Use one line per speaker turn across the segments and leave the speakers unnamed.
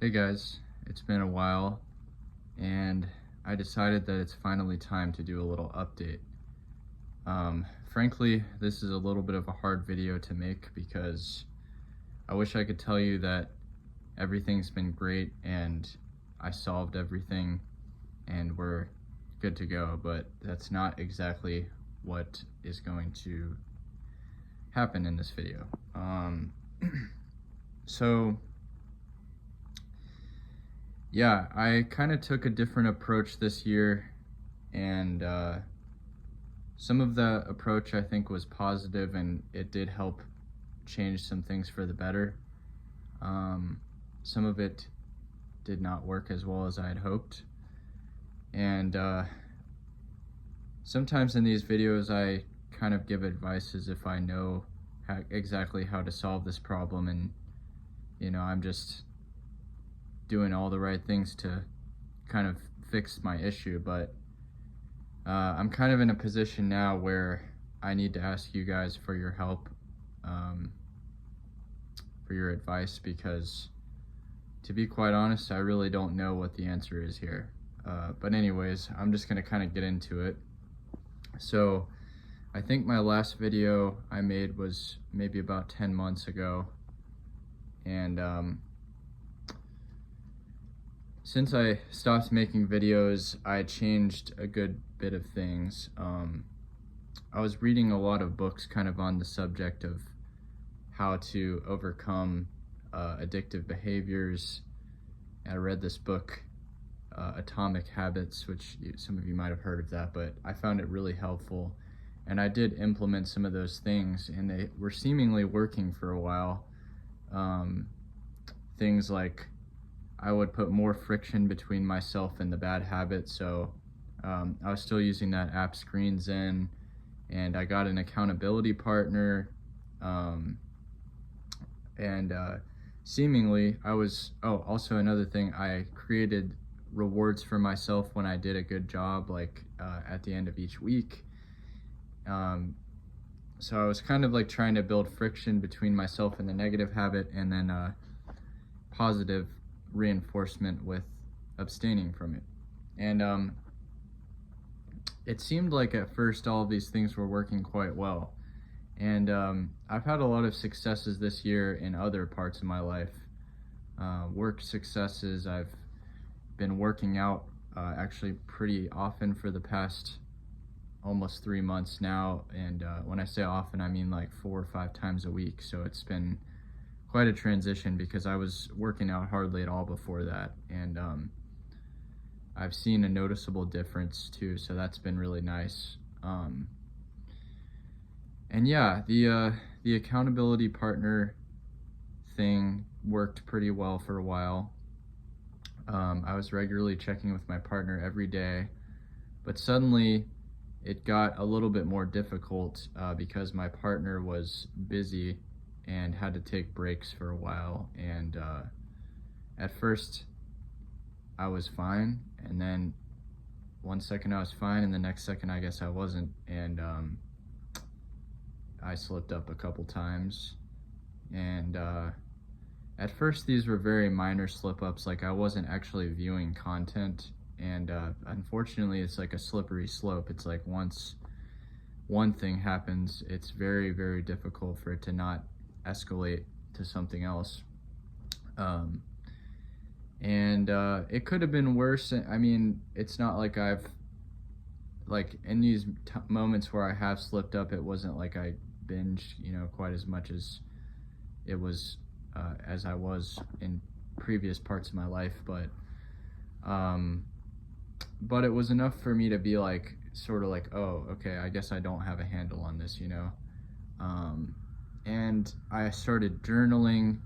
Hey guys, it's been a while and I decided that it's finally time to do a little update. Frankly, this is a little bit of a hard video to make because I wish I could tell you that everything's been great and I solved everything and we're good to go, but that's not exactly what is going to happen in this video. So yeah, I kind of took a different approach this year, and some of the approach I think was positive and it did help change some things for the better. Some of it did not work as well as I had hoped, and sometimes in these videos I kind of give advice as if I know exactly how to solve this problem, and I'm just doing all the right things to kind of fix my issue, but I'm kind of in a position now where I need to ask you guys for your help, for your advice, because to be quite honest, I really don't know what the answer is here. But anyways, I'm just gonna kind of get into it. So I think my last video I made was maybe about 10 months ago, and since I stopped making videos, I changed a good bit of things. I was reading a lot of books kind of on the subject of how to overcome addictive behaviors. I read this book, Atomic Habits, which some of you might have heard of that, but I found it really helpful. And I did implement some of those things, and they were seemingly working for a while. Things like I would put more friction between myself and the bad habit. So I was still using that app ScreenZen, and I got an accountability partner. Seemingly I was, also another thing, I created rewards for myself when I did a good job, like at the end of each week. So I was kind of like trying to build friction between myself and the negative habit, and then positive reinforcement with abstaining from it. And it seemed like at first all of these things were working quite well, and I've had a lot of successes this year in other parts of my life. Work successes. I've been working out actually pretty often for the past almost 3 months now, and when I say often, I mean like 4 or 5 times a week. So it's been quite a transition because I was working out hardly at all before that, and I've seen a noticeable difference too, so that's been really nice. And yeah, the accountability partner thing worked pretty well for a while. I was regularly checking with my partner every day, but suddenly it got a little bit more difficult because my partner was busy and had to take breaks for a while. And at first I was fine, and then one second I was fine, and the next second I guess I wasn't, and I slipped up a couple times. And at first these were very minor slip-ups, like I wasn't actually viewing content, and unfortunately it's like a slippery slope. It's like once one thing happens, it's very, very difficult for it to not escalate to something else. It could have been worse. I mean, it's not like I've, like, in these moments where I have slipped up, it wasn't like I binged, quite as much as it was, as I was in previous parts of my life, but it was enough for me to be like, sort of like, oh, okay, I guess I don't have a handle on this, and I started journaling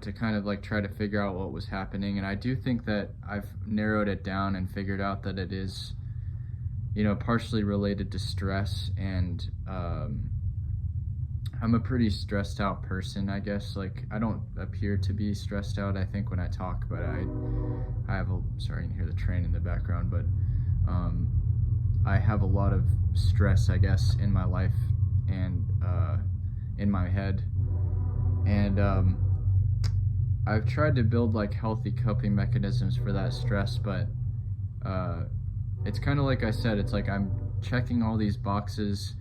to kind of like try to figure out what was happening. And I do think that I've narrowed it down and figured out that it is, partially related to stress. And I'm a pretty stressed out person, I guess. Like, I don't appear to be stressed out, I think, when I talk, but I have sorry, you can hear the train in the background, but I have a lot of stress, I guess, in my life and in my head. And I've tried to build like healthy coping mechanisms for that stress, but it's kind of like I said, it's like I'm checking all these boxes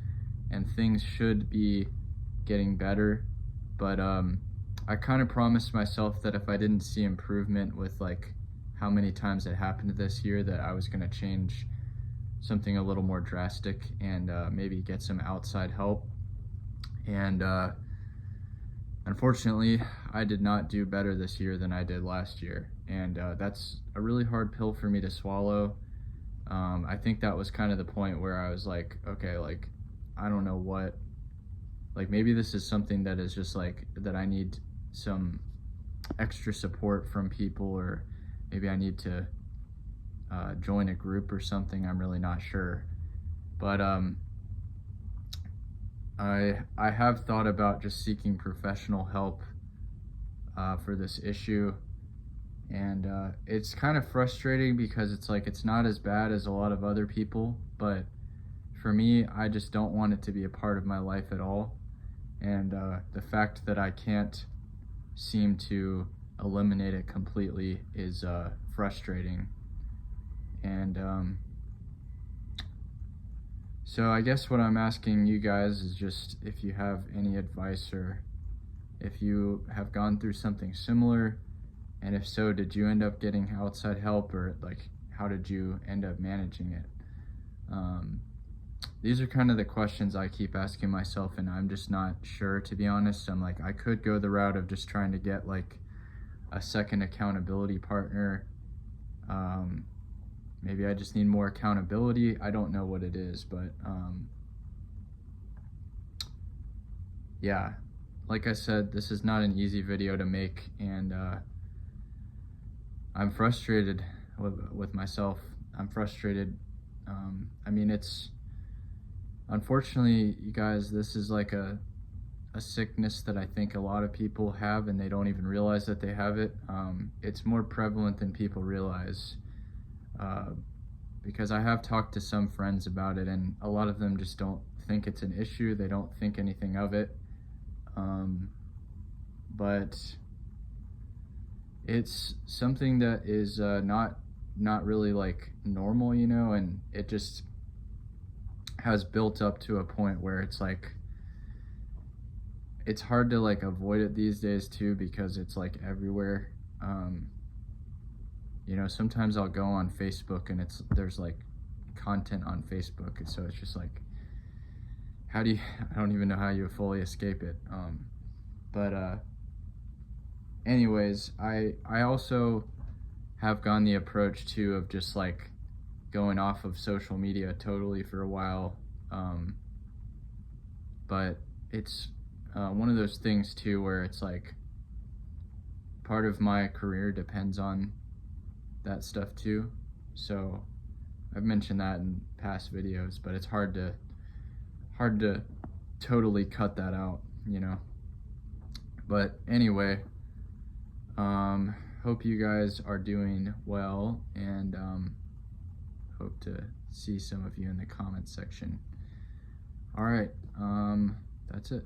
and things should be getting better, but I kind of promised myself that if I didn't see improvement with like how many times it happened this year, that I was going to change something a little more drastic and maybe get some outside help. And unfortunately, I did not do better this year than I did last year, and that's a really hard pill for me to swallow. I think that was kind of the point where I was like, okay, like, I don't know what, like, maybe this is something that is just like, that I need some extra support from people, or maybe I need to join a group or something. I'm really not sure. But I have thought about just seeking professional help for this issue. And it's kind of frustrating because it's like it's not as bad as a lot of other people, but for me, I just don't want it to be a part of my life at all. And the fact that I can't seem to eliminate it completely is frustrating. And so I guess what I'm asking you guys is just if you have any advice, or if you have gone through something similar. And if so, did you end up getting outside help, or like how did you end up managing it? These are kind of the questions I keep asking myself, and I'm just not sure, to be honest. I'm like, I could go the route of just trying to get like a second accountability partner. Maybe I just need more accountability. I don't know what it is, but yeah, like I said, this is not an easy video to make, and I'm frustrated with myself. I'm frustrated. I mean, it's, unfortunately, you guys, this is like a sickness that I think a lot of people have, and they don't even realize that they have it. It's more prevalent than people realize, because I have talked to some friends about it, and a lot of them just don't think it's an issue. They don't think anything of it. But it's something that is not really like normal, you know, and it just has built up to a point where it's like it's hard to like avoid it these days too, because it's like everywhere. You know, sometimes I'll go on Facebook and there's like content on Facebook, and so it's just like, I don't even know how you fully escape it. But anyways, I also have gone the approach too of just like going off of social media totally for a while. But it's one of those things too where it's like part of my career depends on that stuff too. So I've mentioned that in past videos, but it's hard to totally cut that out, you know. But anyway, hope you guys are doing well, and hope to see some of you in the comments section. All right, that's it.